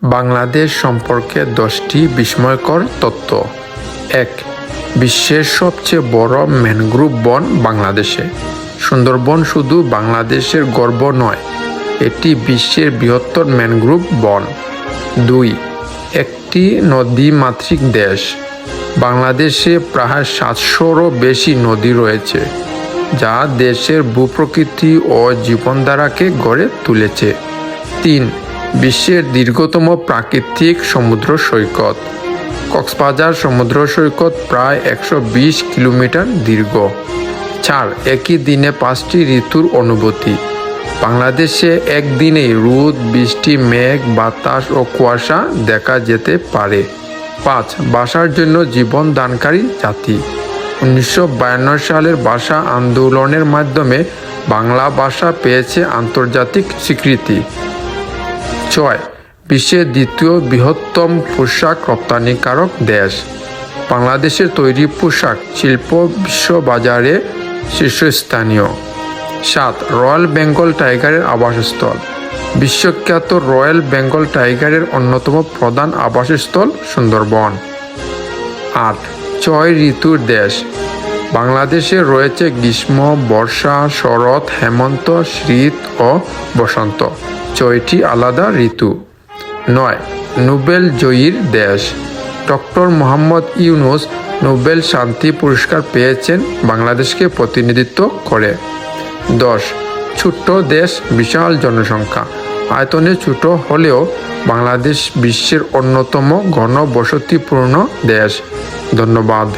বাংলাদেশ সম্পর্কে 10টি বিস্ময়কর তথ্য। 1. বিশ্বের সবচেয়ে বড় ম্যানগ্রোভ বন বাংলাদেশে। সুন্দরবন শুধু বাংলাদেশের গর্ব নয়, এটি বিশ্বের বৃহত্তর ম্যানগ্রোভ বন। 2. একটি নদীমাতৃক দেশ। বাংলাদেশে প্রায় 700রও বেশি নদী রয়েছে, যা দেশের ভূপ্রকৃতি ও জীবনধারাকে গড়ে তুলেছে। 3. বিশ্বের দীর্ঘতম প্রাকৃতিক সমুদ্র সৈকত। কক্সবাজার সমুদ্র সৈকত প্রায় 120 কিলোমিটার দীর্ঘ। 4. একই দিনে 5টি ঋতুর অনুভূতি। বাংলাদেশে একদিনেই রোদ, বৃষ্টি, মেঘ, বাতাস ও কুয়াশা দেখা যেতে পারে। 5. ভাষার জন্য জীবন দানকারী জাতি। 1952 সালের ভাষা আন্দোলনের মাধ্যমে বাংলা ভাষা পেয়েছে আন্তর্জাতিক স্বীকৃতি। 6. বিশ্বের দ্বিতীয় বৃহত্তম পোশাক রপ্তানিকারক দেশ। বাংলাদেশের তৈরি পোশাক শিল্প বিশ্ববাজারে শীর্ষস্থানীয়। 7. রয়্যাল বেঙ্গল টাইগারের আবাসস্থল। বিশ্বখ্যাত রয়্যাল বেঙ্গল টাইগারের অন্যতম প্রধান আবাসস্থল সুন্দরবন। 8. 6 ঋতুর দেশ। বাংলাদেশে রয়েছে গ্রীষ্ম, বর্ষা, শরৎ, হেমন্ত, শীত ও বসন্ত, 6টি আলাদা ঋতু। 9. নোবেল জয়ীর দেশ। ডক্টর মোহাম্মদ ইউনূস নোবেল শান্তি পুরস্কার পেয়েছেন বাংলাদেশকে প্রতিনিধিত্ব করে। 10. ছোট্ট দেশ, বিশাল জনসংখ্যা। আয়তনে ছোট হলেও বাংলাদেশ বিশ্বের অন্যতম ঘনবসতিপূর্ণ দেশ। ধন্যবাদ।